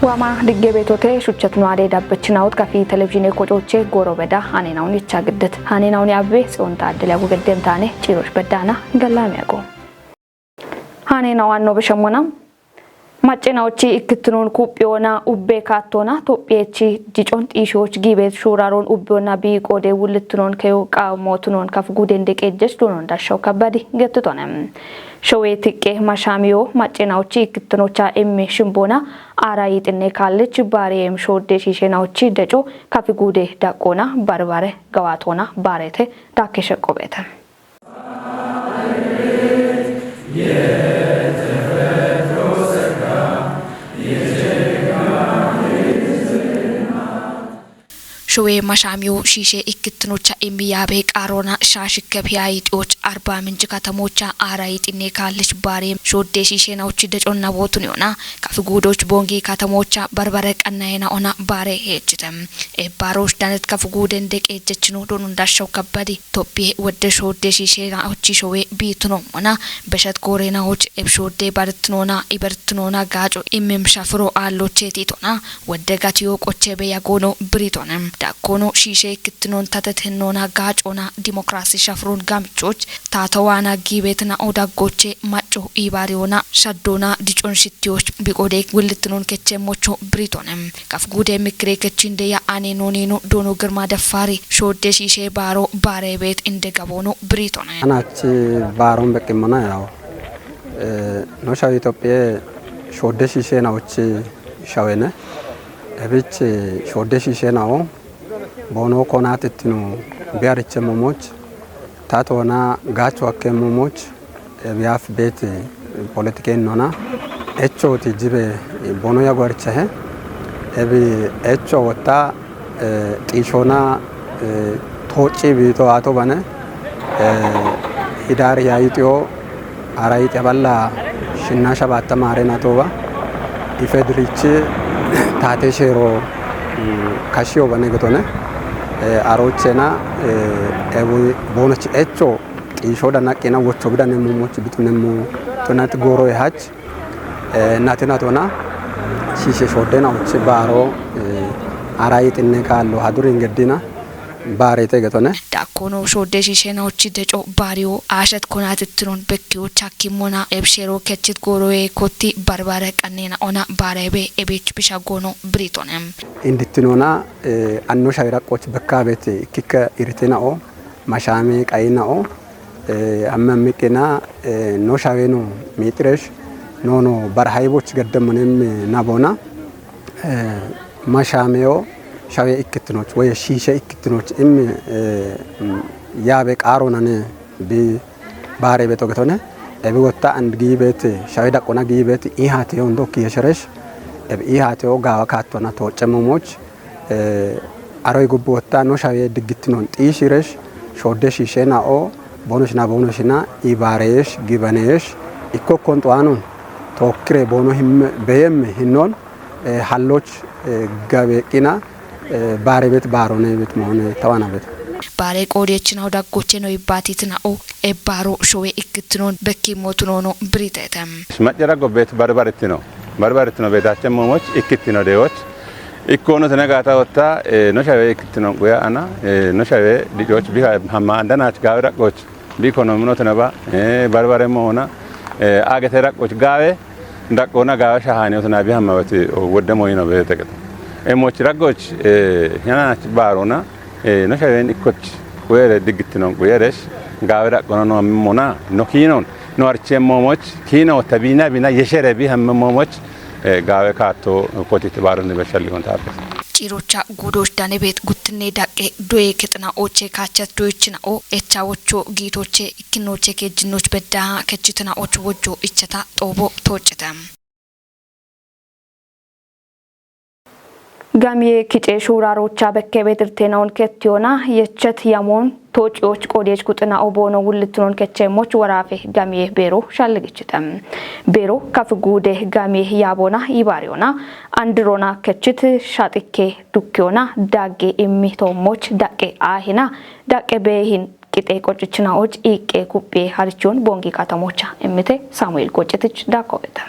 ዋማ ድገቤቶቴ ሹቸት ነው አደ ዳበችናውት ካፊ ቴሌቪዥን የቆጮቼ ጎሮበዳ አኔናውን ይቻግደት አኔናውን ያበ ጽንታ አደለ ወገደም ታኔ ጭሮሽ በዳና ገላም ያቆ አኔናው ነው በሸሞናም ማጨናዎቺ እክትኖን ኩጵዮና ኡቤ ካቶና ቶጴቺ ዲጮን ጢሾች ጊቤት ሹራሮን ኡቤና ቢቆዴ ውልትኖን ከዮቃሞትኖን ከፍጉዴ እንደቀጀስ ዶኖ እንዳሻው ከባዲ ገትቶነም ሾዌትቄ ማሻሚዮ ማጨናዎቺ እክትኖቻ ኤሜ ሽምቦና አራይጥኔ ካለች ባሬም ሾዴ ሺሼናዎቺ ደጮ ከፍጉዴ ዳቆና ባርባሬ ገዋቶና ባሬቴ ዳከሸቆቤተ ሾዌ ማሻሚዮ ሺሼ እክትኖቻ ኤሚያቤ ቃሮና ሻሽከብ ያይጦች 40 ምንጭ ከተሞቻ አራይጥኔ ካለች ባሬም ሾዴ ሺሼናዎች ደጮና ቦቱን ይሆና ከፍጉዶች ቦንጌ ከተሞቻ በርበረ ቀናይና ኦና ባሬ ሄጅተም ኤባሮች ዳነት ከፍጉደ እንደቀጀች ነው ዶኑ እንዳሻው ከባዲ ቶፒ ወደ ሾዴ ሺሼናዎች ሾዌ ቢትኖ ኦና በሸት ጎሬናዎች ኤብሾዴ ባርትኖና ኢበርትኖና ጋጮ ኢምምሻፍሮ አሎቼ ቲቶና ወደ ጋቲዮ ቆቼ በያጎኖ ብሪቶንም ዳኮኖ ሺሼ ክትኖን ተተተኖና ጋጮና ዲሞክራሲ ሻፍሮን ጋምቾች ታተዋና ጊቤትና ኦዳጎቼ ማጮ ኢባሪዮና ሻዶና ዲጮን ሽቲዎች ቢቆዴ ውልትኖን ከቸሞቾ ብሪቶንም ከፍጉዴ ምክሬ ከቺንደ ያ አኔኖኔኖ ዶኖ ግርማ ደፋሪ ሾዴ ሺሼ ባሮ ባሬቤት እንደገቦኖ ብሪቶና አናች ባሮን በቅመና ያው ኖሻው ኢትዮጵያ ሾዴ ሺሼ ናዎች ሻዌነ እብች ሾዴ ሺሼ ናው ቦኖ ኮናትትኑ ቢያርቸ ሞሞች ታቶና ጋቾ አከሞሞች ቢያፍ ቤት ፖለቲካን ኖና ኤቾቲ ጅበ ቦኖ ያጓርቸ እቢ ኤቾ ወጣ ጢሾና ቶጪ ቢቶ አቶ ባነ ሂዳር ያይጢዮ አራይጥ ያባላ ሽና ሸባተ ማሬና ቶባ ኢፌድሪች ታቴሼሮ ካሽዮ በነገቶነ አሮቼና ኤቡ ቦኖች ኤቾ ጢሾ ዳናቄና ወቾ ብዳነ ሙሞች ቢቱነሙ ቶናት ጎሮ ያች እናቴና ቶና ሺሼ ሾዴና ወች ባሮ አራይጥነ ካሎ ሀዱር እንገዲና ባሬቴ ገቶነ ዳኮኖ ሾዴ ሺሼናዎች ደጮ ባሪዮ አሸት ኮናትትኖን በኪዎች አኪሞና ኤብሼሮ ከችት ጎሮዬ ኮቲ ባርባረ ቀኔና ኦና ባሬቤ ኤቤች ቢሻጎኖ ብሪቶንም እንድትኖና አኖ ሻይራቆች በካቤት ኪከ ኢርቴናኦ ማሻሜ ቃይናኦ አመምቄና ኖ ሻዌኖ ሚጥሬሽ ኖኖ ባርሃይቦች ገደሙንም ናቦና ማሻሜዮ ሻዌ እክትኖች ወይ ሺሼ እክትኖች ያቤ ቃሮናነ ቢ ባሬ ቤቶ ገቶነ እቢ ወጣ አንድ ጊቤት ሻዌ ዳቆና ጊቤት ኢሃቴው እንዶክ የሸረሽ እቢ ኢሃቴው ጋዋ ካቶና ተወጨመሞች አሮይ ጉቦ ወጣ ነው ሻዌ ድግትኖን ጢሽረሽ ሾዴ ሺሼናኦ ቦኖሽና ቦኖሽና ኢባሬሽ ጊበኔሽ ኢኮኮን ጧኑን ተወክሬ ቦኖ በየም ሂኖን ሀሎች ጋቤቂና ባሬ ቤት ባሮነ ቤት መሆነ ተዋና ቤት ባሬ ቆዴችናው ዳጎቼ ነው ይባቲትናኦ ኤባሮ ሾዌ እክትኖን በኪሞቱኖ ነው ብሪቴተም ማጨራ ጎቤት ባርባሪት ነው ቤታችን ሞሞች እክትኖ ደዎች ኢኮኖ ተነጋታ ወጣ ኖሻዌ እክትኖ ቆያ አና ኖሻዌ ዲጆች ቢሃ ሀማ አንደናች ጋውራቆች ቢኮኖ ምኖ ተነባ ባርባሬ መሆና አገተራቆች ጋዌ እንዳቆና ጋዋ ሻሃኔው ተናቢ ሀማበት ወደሞይ ነው በተቀጥ ኤሞች ራጎች ያናች ባሮና ኖሻዌን ኢኮች ወረ ድግትኖ ቆየረሽ ጋውራ ቆኖ ሞና ኖኪኖን ኖርቼ ሞሞች ኪኖ ተቢና ቢና የሸረቢ ሀመሞች ጋዌ ካቶ ኮቲት ባሮን በሸልሆን ታፈ ጭሮቻ ጉዶች ዳኔ ቤት ጉትኔ ዳቄ ዶዬ ከጥና ኦቼ ካቸት ዶይችናኦ ኤቻዎቹ ጊቶቼ ኢክኖቼ ከጅኖች በዳ ከችትና ኦቹ ወጆ ኢቸታ ጦቦ ተወጭተም ጋሚዬ ኪጬ ሹራሮቻ በከቤት እርቴናውን ከቲዮና የቸት ያሞን ቶጪዎች ቆዴች ቁጥና ኦቦኖ ውልትኖን ከቸሞች ወራፌ ጋሚዬ ቤሮ ሻልግችተም ቤሮ ከፍጉዴ ጋሚዬ ያቦና ይባሪዮና አንድሮና ከችት ሻጥኬ ዱኪዮና ዳጌ ኢሚቶሞች ዳቄ አሂና ዳቄ በይን ቂጤ ቆጭችናዎች ኢቄ ኩጴ ሀርቾን ቦንጊ ከተሞቻ እምቴ ሳሙኤል ቆጭትች ዳቆበታ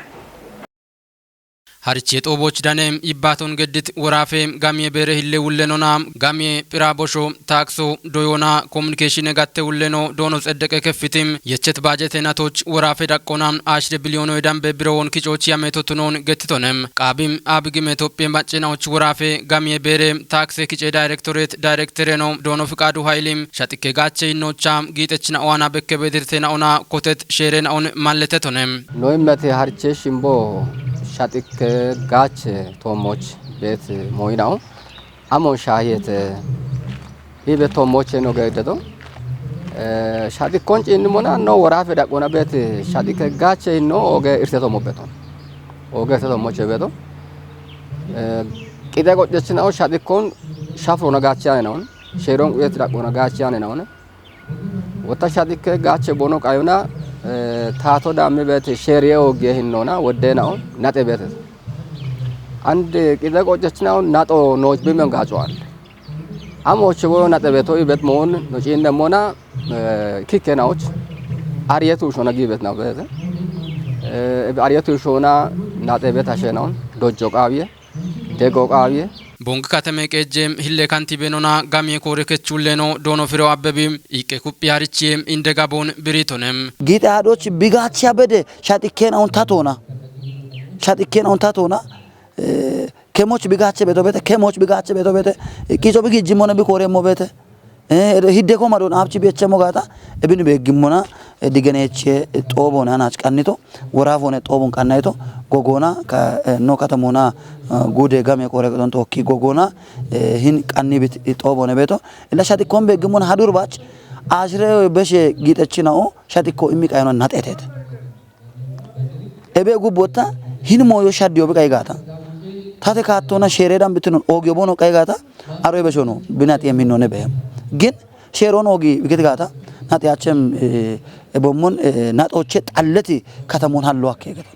harche xoboch danem ibaton gedit warafe gamie bere hille ulleno gamie pirabosho taxo doyona communication gatte ulleno dono ጸደቀ ከፍቲም የቸት ባጀት ናቶች ወራፌ ዳቆና አሽደ ቢሊዮን ወዳም በብሮን ኪቾች ያመቶቱኖን ገትቶንም ቃቢም አብግም ኢትዮጵያ ባጭናዎች ወራፌ ጋሚየ ቤሬ ታክስ ኪቼ ዳይሬክተር ነው ዶኖ ፍቃዱ ኃይሊም ሸጥከ ጋቼ ኢኖቻም ጊጠችና ዋና በከበድርተናውና ኮተት ሼሬናውን ማለተቶንም ኖይመት harche shimbo ሸጥከ ጋች ቶሞች ቤት ሞይናው አሞን ሻየት ይበቶሞች ነው ገደዶ ሻዲ ኮንጭ እንሞና ነው ወራፈ ዳቆና ቤት ሻዲ ከጋቸ ነው ኦገ እርተቶ ሞበቶ ኦገ እርተቶ ሞቸ ቤቶ ቂደ ቆጨችናው ሻዲ ኮን ሻፍሮ ነጋቻ ነው ሼሮን ቁየት ዳቆና ጋቻ ነው ወታ ሻዲ ከጋቸ ቦኖ ቃዩና ታቶ ዳም ቤት ሼሪዮ ገህኖና ወደናው ናጤ ቤት አንድ ቂደ ቆጨችናው ናጦ ኖች በመንጋጫዋል አሞች ወና ተበቶ ይበት መሆን ነው እንደሞና ኪከናዎች አርየቱ ሾና ጊበት ነው በተ አርየቱ ሾና ናጠበት አሸናው ዶጆ ቃቢየ ደጎ ቃቢየ ቦንግ ከተመቀጀም ሂለ ካንቲቤኖና ጋሜ ኮረከቹለኖ ዶኖ ፍሬው አበቢም ኢቄ ኩፒያርቺም እንደጋቦን ብሪቶንም ጊጣዶች ቢጋቻ በደ ሻጥከናውን ታቶና kemoch bigache beto bete kizo bigi jimona bi kore mo bete hidde ko madon apchi beche mo gata ebini be gimona digeneche tobona nach kannito worafone tobon kannayto gogona ka no katamona gude game kore don to ki gogona hin kanni bit tobone beto ila shati kombe gimona hadur bach ashre beshe gitechinao shati ko imi kayno natetete ebe gubota hin moyo shaddio be kay gata ታተ ካቶና ሼሬዳን ብትኖን ኦጊ ቦኖ ቀይጋታ አሮ በሾኖ ብናት የሚኖነ በ ግን ሼሮን ኦጊ ብትጋታ ናት ያቸም ቦሞን ናጦቼ ጣለቲ ከተሞን ሀሎ አከገተ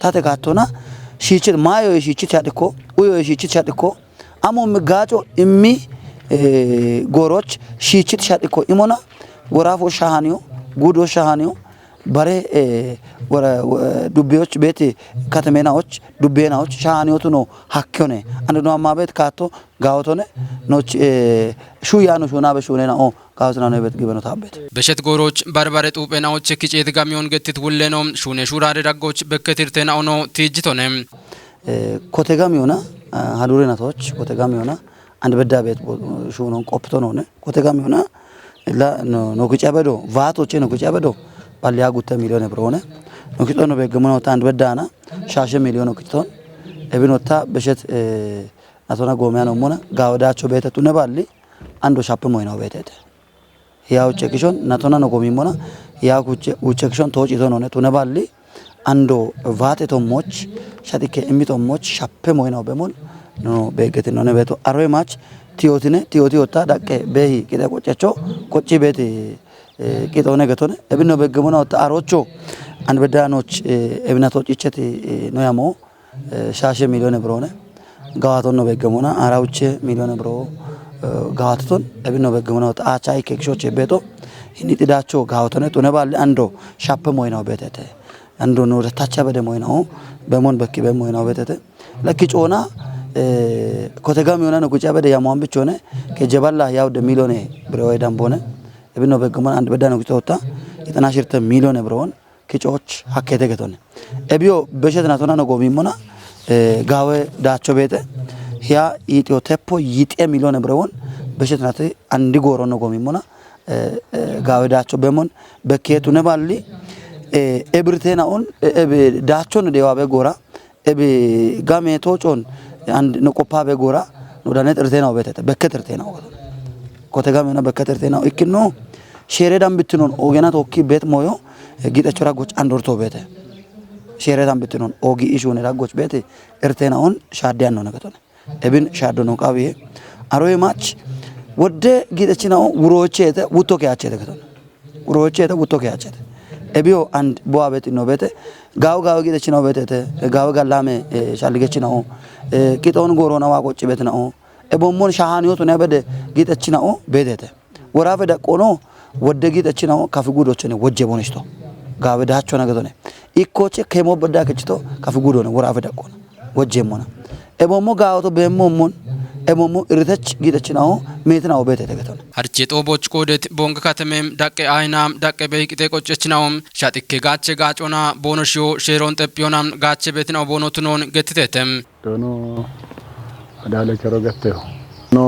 ታተ ካቶና ሺቺ ማዮ ሺቺ ቻድኮ ኡዮ ሺቺ ቻድኮ አሞ ምጋጮ እሚ ጎሮች ሺቺ ቻድኮ ኢሞና ወራፎ ሻሃኒዮ ጉዶ ሻሃኒዮ bare dubbiyoch bet katemenaoch dubbenaoch shaaniyotu no hakkone andno amabet kato gaawotone noch shuyano shuna be shunena o gaawotna no bet gibeno tabet በሸት ጎሮች በርበሬ ጡጴናዎች ኪጬት ጋሚዮን ገትት ውለኖ ሹኔ ሹራሪ ዳጎች በከትርተናው ነው ትጅቶነም ኮቴጋሚዮና ሀዱሬናቶች ኮቴጋሚዮና አንድ በዳ ቤት ሹኖን ቆፕቶ ነው ኮቴጋሚዮና ላ no kucabedo vaatoche no kucabedo ባሊያ ጉተ ሚሊዮን ብሮነ ንክቶ ነው በገመና ወጣ አንድ በዳና ሻሸ ሚሊዮን ንክቶን እብኖታ በሸት አቶና ጎሚያ ነው ሞና ጋወዳቸው ቤተቱ ነባሊ አንዶ ሻፕ ሞይናው ቤተተ ያው ቸክሾን ናቶና ነው ጎሚ ሞና ያው ቸክሾን ተወጪቶ ነው ነቱ ነባሊ አንዶ ቫቴቶ ሞች ሻቲከ እሚቶሞች ሻፕ ሞይናው በሞን ነው በገት ነው ነቤቶ አሮይ ማች ቲዮቲ ወጣ ዳቀ በሂ ቂዳ ቆጫቸው ቆጪ ቤት ቂጦነ ገቶነ እብኖ በገመና ወጣ አሮቾ አንድ በዳኖች እብናቶች እቸት ነው ያሞ ሻሸ ሚሊዮን ብሮነ ጋዋቶን ነው በገመና አራውቼ ሚሊዮን ብሮ ጋዋቶን እብኖ በገመና ወጣ አቻይ ከክሾች ቤቶ ይኒጥዳቸው ጋዋቶነ ጡነባል አንዶ ሻፕ ሞይናው ቤተተ አንዶ ነው ታቻ በደ ሞይናው በሞን በቂ በሞይናው ቤተተ ለኪጮና ኮተጋም የሆነ ነው ቁጫ በደ ያሟን ብቻ ሆነ ከጀባላ ያው ደ ሚሊዮን ብሮ ወይዳምቦነ እብኖ በገመና አንድ በዳ ነው ቁጫውታ የተናሽርተ ሚሊዮን ብሮን ኪጮች ሀከተ ገቶነ እቢዮ በሸትናቶና ነው ጎሚሞና ጋዌ ዳቾ ቤተ ያ ኢትዮ ቴፖ ይጤ ሚሊዮን ብሮን በሸትናተ አንዲ ጎሮ ነው ጎሚሞና ጋዌ ዳቾ በሞን በከቱ ነባሊ ኤብርቴናውን ዳቾን ዴዋ በጎራ ኤብ ጋሜቶ ጮን አንድ ነቆፓ በጎራ ነው ዳነ ጥርቴናው ቤተ በከትርቴናው ኮተጋሜና በከትርቴናው እክኖ ሼሬዳን ብትኖን ኦገና ቶኪ ቤት ሞዮ ጊጠቾ ራጎች አንድ ወርቶ ቤተ ሼሬዳን ብትኖን ኦጊ ኢሹን ራጎች ቤት እርቴናውን ሻዲያን ነው ነገቶነ እብን ሻዶ ነው ቃቢዬ አሮይ ማች ወደ ጊጠችናው ውሮቼተ ውቶከ ያቸተ ገቶነ ውሮቼተ ውቶከ ያቸተ እቢዮ አንድ ቦአ ቤት ነው ቤተ ጋው ጊጠችናው ቤተተ ጋው ጋላሜ ሻልገችናው ቂጦን ጎሮና ዋቆጭ ቤት ነው እቦሞን ሻሃኒዮቱ ነበደ ጊጠችናው ቤተተ ወራፈ ደቆኖ ወደ ጊጠችናው ካፍጉዶች ነው ወጀ ቦነስቶ ጋበዳቸው ነገቶነ ኢኮቼ ከሞ በዳ ከችቶ ካፍጉዶ ነው ወራፈ ደቆኖ ወጀሞና ኤሞሞ ጋውቶ በሞሞን ኤሞሞ እርተች ጊደችናው ሜትናው ቤት ተገተነ አርቼ ጦቦች ቆደት ቦንግ ከተሜም ዳቀ አይናም ዳቀ በይቅጤ ቆጨችናውም ሻጥኬ ጋቸ ጋጮና ቦኖሽዮ ሼሮን ጠጵዮናም ጋቸ ቤትናው ቦኖትኖን ገትተተም ዶኖ አዳለ ከሮ ገተው ኖ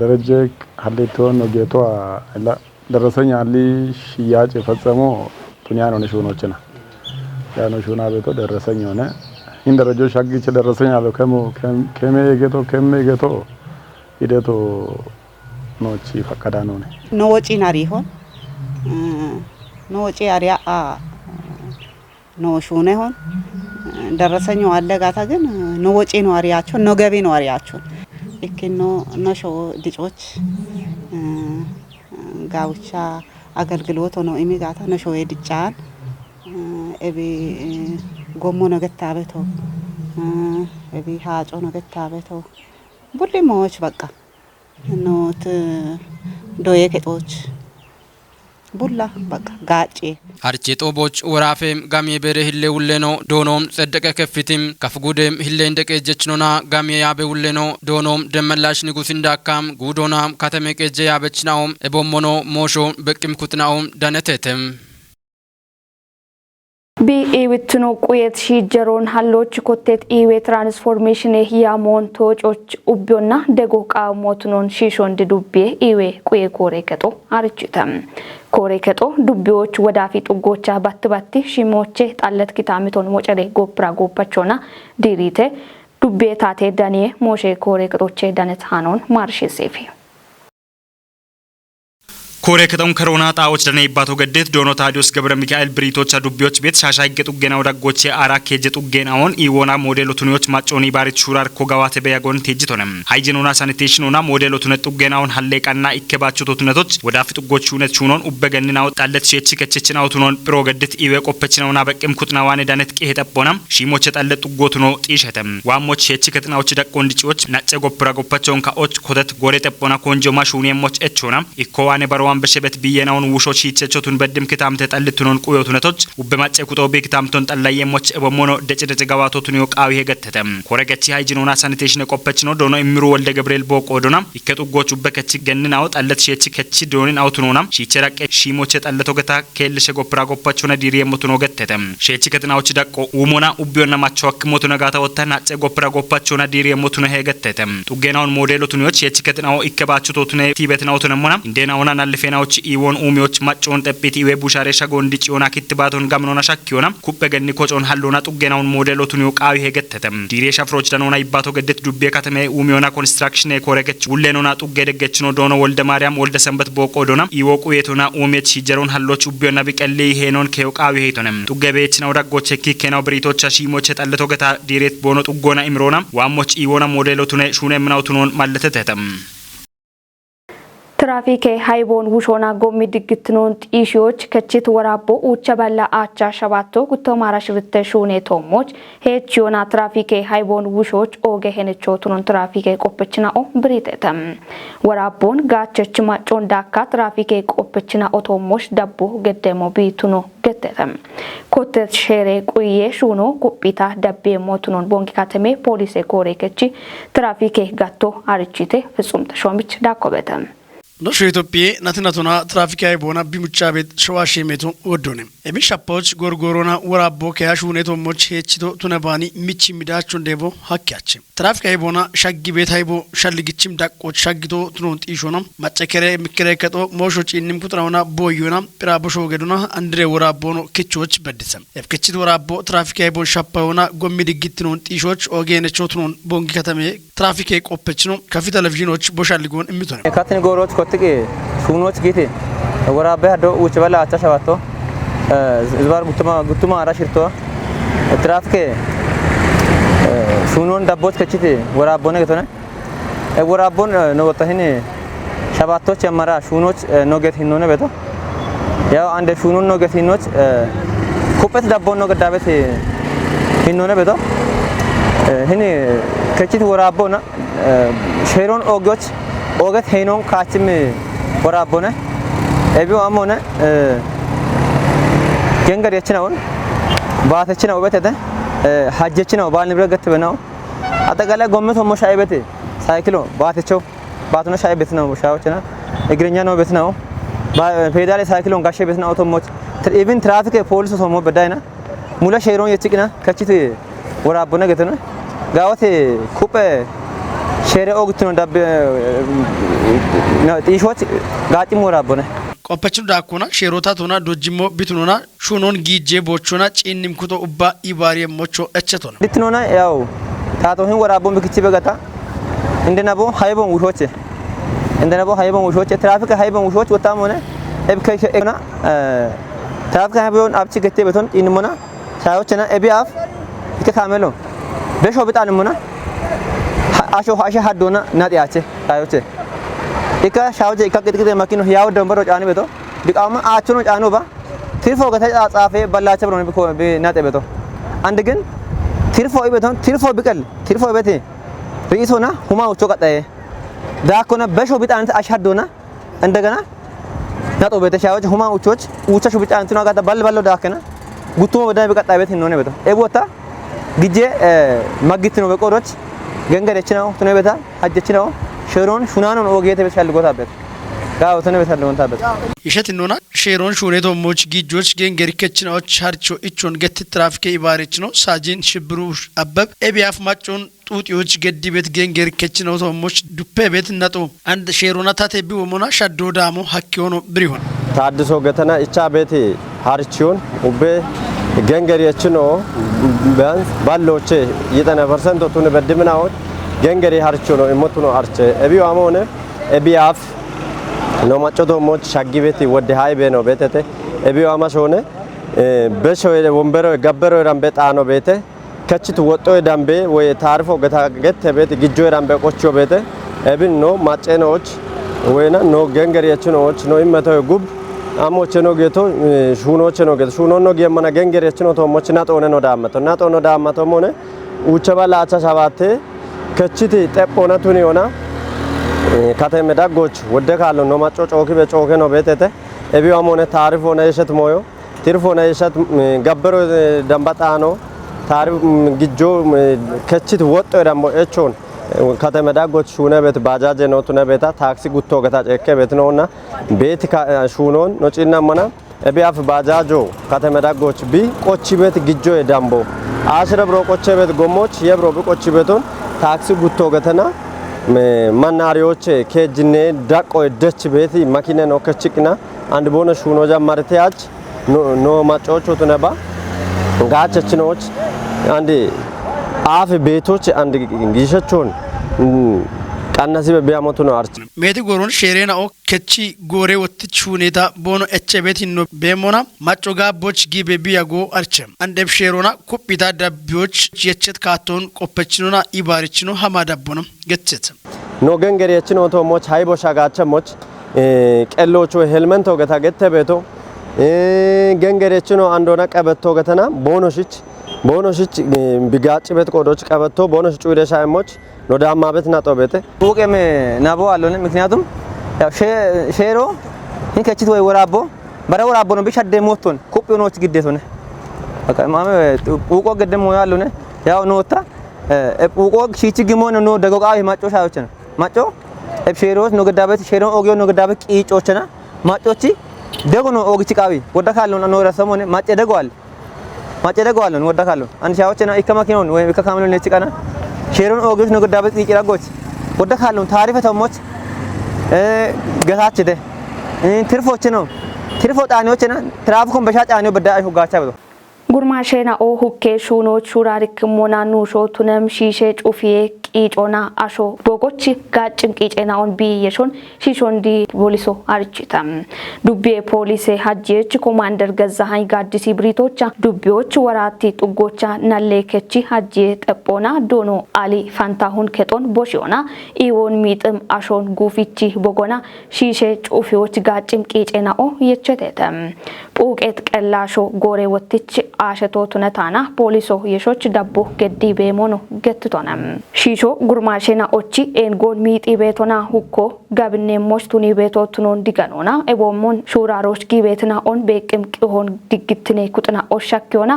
ደረጀ ሀሌቶ ነው ጌቶ አላ ደረሰኛ አሊ ሽያጭ ፈጸሞ ቱኒያ ነው ነሽኖችና ያ ነው ሹና ቤቶ ደረሰኝ ሆነ ይህን ደረጃዎች አግኝቼ ደረሰኝ አለው ከሜ ጌቶ ሂደቶ ኖቺ ፈቀዳ ነው ኖ ወጪ ናሪ ሆን ኖ ወጪ አሪያ ኖ ሹነ ሆን ደረሰኝ አለ ጋታ ግን ኖ ወጪ ነው አሪያቸው ኖ ገቢ ነው አሪያቸው እኪኖ ኖሾ ዲጮች ጋውቻ አገልግሎት ነው ኢሚጋታ ኖሾ የድጫን እቢ ጎሞ ነገታበቶ እቢ ሃጮ ነገታበቶ ቡሊሞች በቃ ኖት ዶዬ ከጦች ቡላ በቃ ጋጬ አርቼ ጦቦች ወራፌም ጋሜ በረ ህሌ ውለኖ ዶኖም ጸደቀ ከፍቲም ከፍጉደም ህሌ እንደቀጀችኖና ጋሜ ያበ ውለኖ ዶኖም ደመላሽ ንጉስ እንዳካም ጉዶናም ከተመቀጀ ያበችናውም እቦሞኖ ሞሾ በቅም ኩትናውም ዳነተተም ቢኢዊትኖ ቁየት ሺጀሮን ሀሎች ኮቴት ኢዌ ትራንስፎርሜሽን ያ ሞንቶጮች ኡቢዮና ደጎቃ ሞትኖን ሺሾን ድዱቤ ኢዌ ቁየ ኮሬከጦ አርጭተም ኮሬከጦ ዱቢዎች ወዳፊ ጥጎቻ ባትባቲ ሺሞቼ ጣለት ኪታሚቶን ሞጨሌ ጎፕራ ጎፓቾና ዲሪቴ ዱቤ ታቴ ዳኔ ሞሼ ኮሬከጦቼ ዳነት ሃኖን ማርሽ ሴፊ ኮሬ ከተም ከሮና ጣዎች ደኔ ይባቶ ገደት ዶኖ ታዲዮስ ገብረ ሚካኤል ብሪቶች ዱቢዎች ቤት ሻሻይ ገጡገናው ዳጎቼ አራ ከጀ ጡገናውን ኢዎና ሞዴሎ ቱኒዎች ማጮኒ ባሪት ሹራር ኮጋዋተ በያጎን ተጅቶነም ሃይጂኖና ሳኒቴሽኖና ሞዴሎ ቱነ ጡገናውን ሀሌቃና ኢከባቸው ቱነቶች ወዳፍ ጥጎች ሹነት ሹኖን ኡበገንናው ጣለት ሸቺ ከቸችናው ቱኖን ፕሮ ገደት ኢዌ ቆፐችናውና በቅም ኩጥናዋን ዳነት ቀሄ ጠቦናም ሺሞች ጣለት ጥጎቱኖ ጢሸተም ዋሞች ሸቺ ከጥናዎች ደቆን ዲጪዎች ናጨ ጎፕራ ጎፓቸውን ካዎች ኮተት ጎሬ ጠቦና ኮንጆማ ሹኔሞች እቾና ኢኮዋኔ በርዋ በሸበት ቢየናውን ውሾች ይቸቸቱን በድም ክታም ተጠልቱን ቁዮቱነቶች ወበማጨ ኩጦ ቤክታምቶን ጠላየሞች በሞኖ ደጭደጭ ጋባቶቱን ይቃው ይገተተም ኮረገቺ ሃይጂኖና ሳኒቴሽን ቆፐች ነው ዶኖ ኢምሩ ወልደ ገብርኤል ቦቆዶና ይከጡጎቹ በከቺ ገንናው ጣለት ሸቺ ከቺ ዶኒን አውቱኖና ሺቸራቀ ሺሞች ጠለቶ ገታ ከልሸ ጎፕራ ጎፓቾና ዲሪየሞቱን ገተተም ሸቺ ከጥናዎች ደቆ ውሞና ኡቢዮና ማቸዋክ ሞቱ ነጋታ ወጣና ጨ ጎፕራ ጎፓቾና ዲሪየሞቱን ሄገተተም ጡገናውን ሞዴሎቱን ሸቺ ከጥናው ይከባቹቶቱን ቲቤትናው ተነሞና እንደናውና ናልፌናዎች ኢዎን ኡሚዎች ማጮን ጠጴት ኢዌ ቡሻሬ ሻጎን ዲጪዮና ክትባቶን ጋምኖና ሻኪዮና ኩበገኒ ኮጮን ሀሎና ጡገናውን ሞዴሎቱን ይቃው ሄገተተም ዲሬ ሻፍሮች ደኖና ይባቶ ገደት ዱቤ ከተማ ኡሚዮና ኮንስትራክሽን ኮረገች ውለኖና ጡገ ደገች ነው ዶኖ ወልደ ማርያም ወልደ ሰንበት ቦቆዶና ይወቁ የቶና ኡሚዎች ሲጀሮን ሀሎች ኡቢዮና ቢቀሌ ሄኖን ከይቃው ሄቶነም ጡገ ቤችናው ዳጎች ኪኬናው ብሪቶች ሺሞች ጠለቶ ገታ ዲሬት ቦኖ ጡጎና ኢምሮና ዋሞች ኢዎና ሞዴሎቱን ሹኔ ምናውቱን ማለተተተም ትራፊክ ሃይቦን ውሾና ጎሚ ድግትኖን ጢሺዎች ከቺት ወራቦ ኡቻ ባላ አቻ ሸባቶ ኩቶማራ ሽብተ ሹኔ ቶሞች ሄቺዮና ትራፊክ ሃይቦን ውሾች ኦገ ሄነቾቱን ትራፊክ ቆपचना ኦ ብሪተተም ወራቦን ጋቸች ማጮን ዳካ ትራፊክ ቆपचना ኦቶሞች ዳቦ ገደሞ ቢቱኖ ገተተም ኮተት ሼሬ ቁዬ ሹኖ ኩጲታ ዳቤ ሞቱኖን ቦንኪ ካተሜ ፖሊስ ኮሬከቺ ትራፊክ ጋቶ አርቺቴ ፍጹም ተሾምች ዳኮበተም ኖሾ ኢትዮጵያ ናትናቶና ትራፊክ አይቦና ቢሙቻ ቤት ሸዋሽ ሜቶ ወዶነ ኤሚሻፖች ጎርጎሮና ወራቦ ከያሹ ኔቶሞች ሄቺቶ ቱነባኒ ሚቺ ሚዳቹን ዴቦ ሀኪያች ትራፊክ አይቦና ሻጊ ቤት አይቦ ሻልግችም ዳቆች ሻጊቶ ቱኖን ጢሾና ማጨከረ ሚከረከቶ ሞሾች ኢንም ኩጥራውና ቦዩና ፕራቦሾ ገዱና አንድሬ ወራቦ ነው ክቾች በድሰም ኤፍክቺት ወራቦ ትራፊክ አይቦ ሻፓውና ጎሚ ድግትኖን ጢሾች ኦጌነቾ ቱኖን ቦንጊ ከተሜ ትራፊክ ቆፐች ነው ከፊ ቴሌቪዥኖች ቦሻልጎን እሚቶነ ካትን ጎሮች ኮትቂ ሹኖች ጊዜ ወራበ ሀዶ ውጭ በላ አቻ ሸባቶ ዝባር ጉቱማ አራሽርቶ ትራፊክ ሹኖን ዳቦች ከቺት ወራቦ ነገቶነ ወራቦን ነው ወጣህኒ ሸባቶች ያማራ ሹኖች ኖገት ሂኖነ በቶ ያው አንደ ሹኖን ኖገት ሂኖች ኩበት ዳቦ ነው ገዳበት ሂኖነ በቶ ህኒ ከቺት ወራቦና ሼሮን ኦጎች ኦገት ሄኖን ካችም ወራቦነ ኤቢው አሞነ ገንገር የችናውን ባተች ነው በተተ ሀጀች ነው ባል ንብረት ገት በናው አጠቃላይ ጎመቶ ሞሻይ ቤት ሳይክሎ ባተቸው ባትኖ ሻይ ቤት ነው ሻዎችና እግረኛ ነው ቤት ነው ፔዳል ሳይክሎን ጋሼ ቤት ነው አውቶሞት ኢቭን ትራፊክ ፖሊስ ሶሞ በዳይና ሙላ ሼሮን የጭቅና ከቺት ወራቦነ ገተነ ጋወት ኩප ሼሬ ኦግት ነው ዳብ ጢሾት ጋጢም ወራቦነ ቆፐቹ ዳኮና ሼሮታ ቶና ዶጅሞ ቢትኖና ሹኖን ጊጄ ቦቾና ጪንም ኩቶ ኡባ ኢባሪ ሞቾ እቸቶና ቢትኖና ያው ታቶህን ወራቦን በክቺ በገታ እንደናቦ ሃይቦን ውሾች እንደናቦ ሃይቦን ውሾች ትራፊክ ሃይቦን ውሾች ወጣም ሆነ እብከና ትራፊክ ሃይቦን አብቺ ገቴ በቶን ኢንሞና ሳዮችና ኤቢአፍ ይከካመሎ በሾ በጣንሞና አሾ ሀዶና ናጢያቼ ሳዮቼ ኢካ ሻውጄ ኢካ ቅጥቅጥ ማኪኖ ያው ደንበሮ ጫኒ በቶ ዲቃማ አቹኖ ጫኖ ባ ትርፎ ገተጻጻፈ በላቸ ብሎ ናጤ በቶ አንድ ግን ትርፎ ይበቶን ትርፎ ቢቀል ትርፎ በቴ ሪሶና ሁማ ወቾ ቀጣየ ዳኮና በሾ ቢጣንት አሻዶና እንደገና ናጦ በተሻዎች ሁማ ወቾች ውቸሹ ቢጣንት ነው ጋታ ባልባለው ዳከና ጉቶ ወዳ ቢቀጣይ ቤት ነው በቶ ኤቦታ ግጄ ማግት ነው በቆሮች ገንገደች ነው ትነ ቤታ ሀጀች ነው ሼሮን ሹናኖን ኦጌተ በሻልጎታበት ጋው ትነ ቤታ ለወንታበት ይሸት ነውና ሼሮን ሹኔቶ ሞች ጊጆች ገንገሪከች ነው ቻርቾ ኢቾን ገት ትራፊክ ይባረች ነው ሳጂን ሽብሩ አበብ ኤቢአፍ ማጮን ጡጢዎች ገዲ ቤት ገንገሪከች ነው ቶሞች ዱፔ ቤት ነጦ አንድ ሼሮና ታቴቢ ወሞና ሻዶ ዳሞ ሀኪዮ ነው ብሪሆን ታድሶ ገተና ኢቻ ቤት ሃርቺዮን ኡቤ ገንገሪየች ነው ቢያንስ ባሎቼ 90% ቱን በድምናው ገንገሪ ሃርቾ ነው እሞቱ ነው አርቼ ኤቢው አሞነ ኤቢአፍ ነው ማጮቶ ሞች ሻጊ ቤት ወደ ሃይቤ ነው ቤተተ ኤቢው አማሾነ በሾ ወንበሮ ገበሮ ራምበጣ ነው ቤተ ከችት ወጦ ዳምቤ ወይ ታርፎ ገተ ቤት ግጆ ራምበ ቆቾ ቤተ ኤቢን ነው ማጨኖች ወይና ነው ገንገሪየች ነዎች ነው ይመተው ጉብ አሞች ነው ጌቶ ሹኖች ነው ጌቶ ሹኖ ነው ገመና ገንገሪየች ነው ቶሞች ናጦነ ነው ዳመቶ ሞነ ውቸባላ አቻ ሰባቴ ከችት ጠጶና ቱኒ ሆና ከተመ ዳጎች ወደካሎ ነው ማጮ ጮኪ በጮከ ነው ቤተተ ኤቢው አሞነ ታሪፎ ነው የሸት ሞዮ ትርፎ ነው የሸት ገበሮ ደምባጣ ነው ታሪፍ ግጆ ከችት ወጦ ደሞ እቾን ከተመ ዳጎች ሹነ ቤት ባጃጅ ነው ቱነ ቤታ ታክሲ ጉቶ ገታ ጨከ ቤት ነውና ቤት ሹኖን ነው ጪና ማና ኤቢአፍ ባጃጆ ከተመ ዳጎች ቢ ቆቺ ቤት ግጆ ዳምቦ አሽረብሮ ቆቼ ቤት ጎሞች የብሮ ቆቺ ቤቶን ታክሲ ጉቶ ገተና ማናሪዎች ከጅኔ ዳቆ ደች ቤት ማኪና ነው ከችቅና አንድ ቦነ ሹኖ ጃማርቲያች ኖ ማጮቾ ተነባ ጋቸችኖች አንድ አፍ ቤቶች አንድ ጊሸቾን ቀነሲ በቢያሞቱ ነው አርች ሜቲ ጎሮን ሼሬናኦ ከቺ ጎሬ ወትች ሁኔታ ቦኖ ኤችቤት ነው በሞና ማጮጋ ቦች ጊቤ ቢያጎ አርቸም አንደብ ሼሮና ኩፒታ ዳቢዎች የቸት ካቶን ቆፐችኑና ኢባሪችኑ ሐማዳቦነ ገትት ኖ ገንገሪያችን ኦቶሞች ሃይቦ ሻጋቸሞች ቀሎቾ ሄልመንቶ ገታ ገተቤቶ ገንገሪያችን አንዶና ቀበቶ ገተና ቦኖሽች ቢጋጭ ቤት ቆዶች ቀበቶ ቦኖሽ ጩይደ ሻይሞች ነው ዳማ ቤት ናጦ ቤት ኡቄም ናቦ አለነ ምክንያቱም ያው ሼሮ ከቺት ወይ ወራቦ በረ ወራቦ ነው ቢሻደ ሞቶን ኩፒኖች ግዴት ሆነ በቃ ማመ ኡቆ ገደም ነው ያሉነ ያው ኖታ ኡቆ ቺቺ ግሞን ነው ደጎቃው ማጮ ሻዮች ነው ማጮ ሼሮስ ነው ገዳበት ሼሮ ኦጊዮ ነው ገዳበት ቂጮችና ማጮቺ ደጎ ነው ኦግቺ ቃቢ ወዳ ካለው ነው ረሰሞነ ማጨ ደጓል ነው ወዳ ካለው አንድ ሻዮችና ኢከማኪኖን ወይ ኢከካምኖን ነጭቃና ሼሮን ኦግስ ነው ገዳበት ቂጭራጎች ወዳ ካለው ታሪፈ ተሞች ገታችደ ትርፎች ነው ትርፎ ጣኒዎችና ትራፊኮን በሻጫኒው በዳሽ ጋቻ በቶ ጉርማሼና ኦ ሁኬ ሹኖች ሹራሪክ ሞናኑ ሾቱነም ሺሼ ጩፊዬ ቂጮና አሾ ቦጎች ጋጭን ቂጬናውን ቢየሾን ሺሾንዲ ፖሊሶ አርጭታም ዱቤ ፖሊሴ ሀጂች ኮማንደር ገዛሃኝ ጋዲሲ ብሪቶቻ ዱቤዎች ወራቲ ጥጎቻ ናሌከቺ ሀጂ ጠጶና ዶኖ አሊ ፋንታሁን ከጦን ቦሽዮና ኢዎን ሚጥም አሾን ጉፊቺ ቦጎና ሺሼ ጩፊዎች ጋጭን ቂጬናኦ የቸተተም ปูเกตแกลาโชโกเรวติช አሸቶ ቱነታና ፖሊሶ የሾች ዳቦ ገዲ በሞኖ ገትቶናም ሺሾ ጉርማሽና ኦቺ ኤንጎን ሚጢ ቤቶና ሁኮ ጋብኔ ሞስቱኒ ቤቶቱኖን ዲጋኖና ኤቦሞን ሹራሮች ጊቤትና ኦን በቅም ቂሆን ዲግትኔ ኩጥና ኦሻኪዮና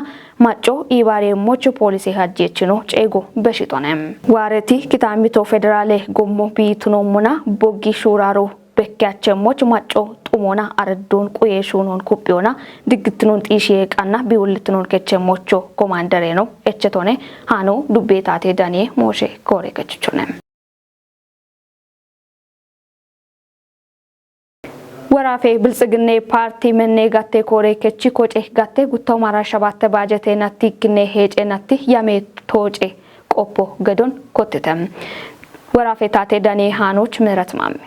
ማጮ ኢባሬ ሞች ፖሊሲ ሀጄችኖ ጨጎ በሽቶናም ዋረቲ ኪታሚቶ ፌደራሌ ጎሞ ቢቱኖሙና ቦጊ ሹራሮ በከያቸሞች ማጮ ጡሞና አረዶን ቁየሹኖን ኩጲዮና ድግትኖን ጢሺዬ ቃና ቢውልትኖን ከቸሞቾ ኮማንደሬ ነው እቸቶኔ ሃኖ ዱቤታቴ ዳኔ ሞሼ ኮሬ ከችቹነ ወራፌ ብልጽግና ፓርቲ መኔ ጋቴ ኮሬ ከቺ ኮጬ ጋቴ ጉታው ማራሻባተ ባጀቴ ናቲ ግኔ ሄጬ ናቲ ያሜ ቶጬ ቆፖ ገዶን ኮትተም ወራፌ ታቴ ዳኔ ሃኖች ምህረት ማሜ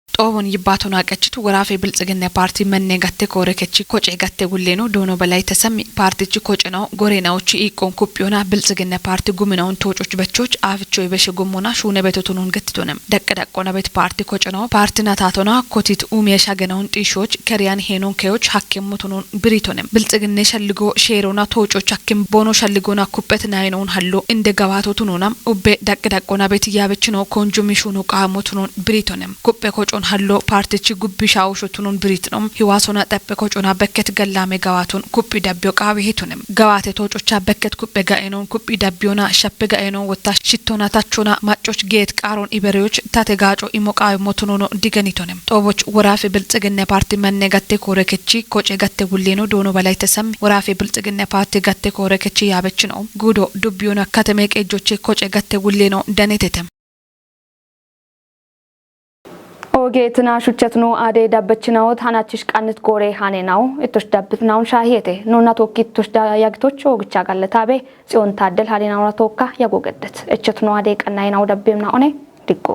ጦውን ይባቱና ቀጭቱ ወራፌ ብልጽግና ፓርቲ መኔ ጋቴ ኮሬ ከቺ ኮጬ ጋቴ ጉሌኖ ዶኖ በላይ ተሰሚ ፓርቲ ቺ ኮጬ ነው ጎሬናዎች ኢቆን ኩጲዮና ብልጽግና ፓርቲ ጉምናውን ቶጮች በቾች አፍቾ ይበሽ ጉሙና ሹነ በተቶኖን ገትቶነም ደቀደቆና ቤት ፓርቲ ኮጬ ነው ፓርቲ ናታቶና ኮቲት ኡሜሻ ገናውን ጢሾች ከሪያን ሄኖን ከዮች ሐኪሙቱኖን ብሪቶነም ብልጽግና ሸልጎ ሼሮና ቶጮች ሐኪም ቦኖ ሸልጎና ኩበት ናይኖን ሀሎ እንደ ገባቶቱኖናም ኡቤ ደቀደቆና ቤት ያበች ነው ኮንጁሚሹኑ ቃሞቱኖን ብሪቶነም ኩበ ኮጮን ሀሎ ፓርቲቺ ጉቢሻው ሾቱኑን ብሪት ነው ህዋሶና ጠበ ኮጮና በከት ገላሜ ገዋቱን ኩቢ ዳቢዮ ቃብ ሄቱንም ገዋቴ ቶጮቻ በከት ኩበ ጋኤኖን ኩቢ ዳቢዮና ሸፈ ጋኤኖን ወታ ሽቶና ታቾና ማጮች ጌት ቃሮን ኢበሬዎች ታተጋጮ ኢሞቃው ሞቱኖ ዲገኒቶንም ጦቦች ወራፌ ብልጽግና ፓርቲ መኔ ጋቴ ኮረከቺ ኮጬ ጋቴ ጉሌኖ ዶኖ በላይ ተሰም ወራፌ ብልጽግና ፓርቲ ጋቴ ኮረከቺ ያበች ነው ጉዶ ዱቢዮና ከተሜ ቀጆቼ ኮጬ ጋቴ ጉሌኖ ደኔቴተም ኦጌትና ሹቸትኖ አዴ ዳበችናው ታናችሽ ቃንት ጎሬ ሃኔናው እቶሽ ዳብትናው ሻሂየቴ ኖና ቶኪቶሽ ዳያግቶች ኦግቻ ጋለታቤ ጽዮን ታደል ሃሌናው ቶካ ያጎገደት እቸትኖ አዴ ቀናይናው ዳቤምና ኦኔ ዲጎ